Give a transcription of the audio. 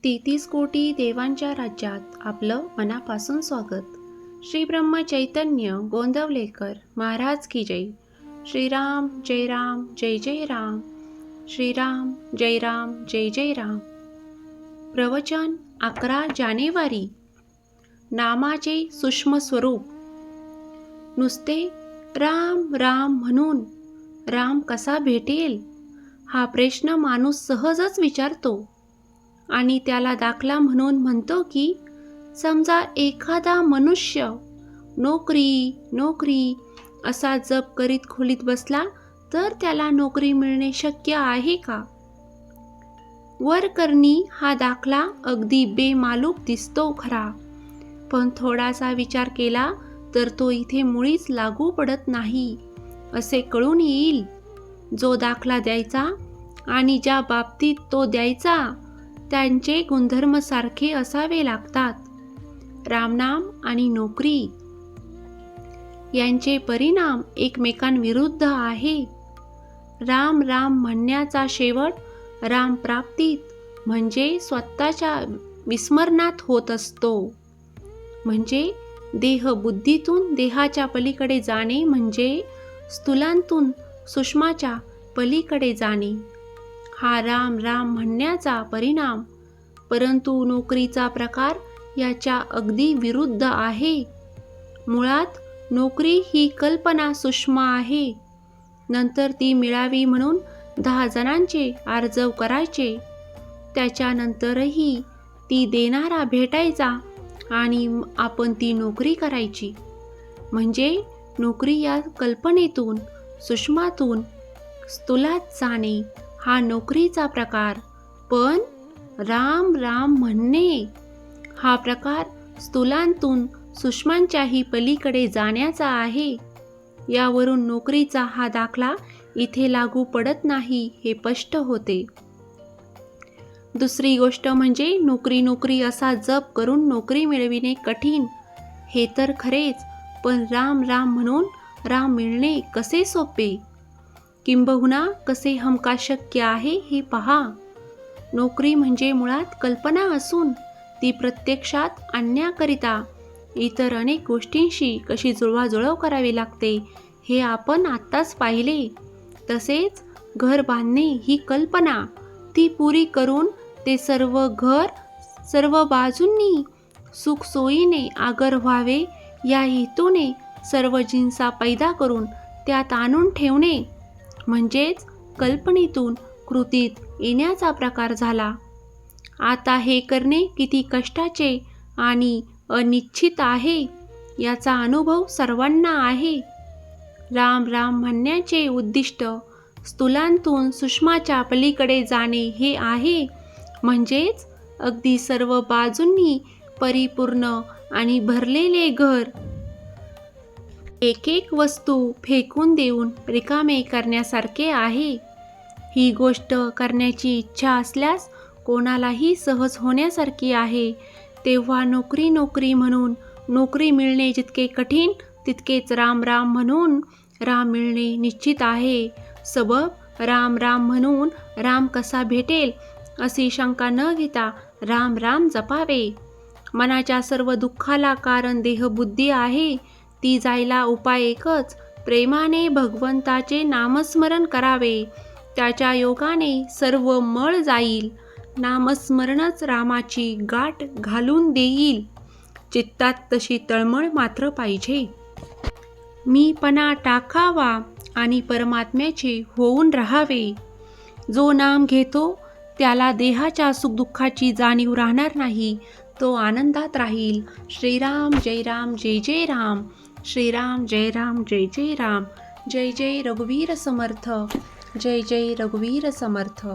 तेहतीस कोटी देवांच्या राज्यात आपलं मनापासून स्वागत. श्री ब्रह्म चैतन्य गोंदवलेकर महाराज की जय. श्रीराम जय राम जय जय राम. श्रीराम जय राम जय जय राम. प्रवचन 11 जानेवारी. नामाचे सूक्ष्म स्वरूप. नुसते राम राम म्हणून राम कसा भेटेल हा प्रश्न माणूस सहजच विचारतो आणि त्याला दाखला म्हणून म्हणतो की समजा एखादा मनुष्य नोकरी नोकरी असा जप करीत खोलीत बसला तर त्याला नोकरी मिळणे शक्य आहे का? वर करणी हा दाखला अगदी बेमालूक दिसतो खरा, पण थोडासा विचार केला तर तो इथे मुळीच लागू पडत नाही असे कळून येईल. जो दाखला द्यायचा आणि ज्या बाबतीत तो द्यायचा त्यांचे गुणधर्म सारखे असावे लागतात. रामनाम आणि नोकरी यांचे परिणाम एकमेकांविरुद्ध आहे. राम राम म्हणण्याचा शेवट राम प्राप्तीत म्हणजे स्वतःच्या विस्मरणात होत असतो. म्हणजे देहबुद्धीतून देहाच्या पलीकडे जाणे म्हणजे स्थूलांतून सूक्ष्माच्या पलीकडे जाणे हा राम राम म्हणण्याचा परिणाम. परंतु नोकरीचा प्रकार याच्या अगदी विरुद्ध आहे. मुळात नोकरी ही कल्पना सूक्ष्म आहे. नंतर ती मिळावी म्हणून 10 जणांचे आर्जव करायचे. त्याच्यानंतरही ती देणारा भेटायचा आणि आपण ती नोकरी करायची. म्हणजे नोकरी या कल्पनेतून सूक्ष्मातून स्थूलात जाणे हा नोकरीचा प्रकार. पण राम राम म्हणणे हा प्रकार स्थूलांतून सूक्ष्मांच्याही पलीकडे जाण्याचा आहे. यावरून नोकरीचा हा दाखला इथे लागू पडत नाही हे स्पष्ट होते. दुसरी गोष्ट म्हणजे नोकरी नोकरी असा जप करून नोकरी मिळविणे कठीण हे तर खरेच, पण राम राम म्हणून राम मिळणे कसे सोपे, किंबहुना कसे हमखास शक्य आहे हे पहा. नोकरी म्हणजे मुळात कल्पना असून ती प्रत्यक्षात आणण्याकरिता इतर अनेक गोष्टींशी कशी जुळवाजुळव करावी लागते हे आपण आत्ताच पाहिले. तसेच घर बांधणे ही कल्पना, ती पुरी करून ते सर्व घर सर्व बाजूंनी सुखसोयीने आगर व्हावे या हेतूने सर्व जिन्सा पैदा करून त्यात आणून ठेवणे म्हणजेच कल्पनेतून कृतीत येण्याचा प्रकार झाला. आता हे करणे किती कष्टाचे आणि अनिश्चित आहे याचा अनुभव सर्वांना आहे. राम राम म्हणण्याचे उद्दिष्ट स्थूलांतून सूक्ष्माच्या पलीकडे जाणे हे आहे. म्हणजेच अगदी सर्व बाजूंनी परिपूर्ण आणि भरलेले घर एक एक वस्तू फेकून देऊन रिकामे करण्यासारखे आहे. ही गोष्ट करण्याची इच्छा असल्यास कोणालाही सहज होण्यासारखी आहे. तेव्हा नोकरी नोकरी म्हणून नोकरी मिळणे जितके कठीण तितकेच राम राम म्हणून राम मिळणे निश्चित आहे. सबब राम राम म्हणून राम कसा भेटेल अशी शंका न घेता राम राम जपावे. मनाच्या सर्व दुःखाला कारण देहबुद्धी आहे. ती जायला उपाय एकच, प्रेमाने भगवंताचे नामस्मरण करावे. त्याच्या योगाने सर्व मळ जाईल. नामस्मरणच रामाची गाठ घालून देईल. चित्तात तशी तळमळ मात्र पाहिजे. मीपणा टाकावा आणि परमात्म्याचे होऊन राहावे. जो नाम घेतो त्याला देहाच्या सुखदुःखाची जाणीव राहणार नाही. तो आनंदात राहील. श्रीराम जय राम जय जय राम. श्रीराम जय राम जय जय राम. जय जय रघुवीर समर्थ. जय जय रघुवीर समर्थ.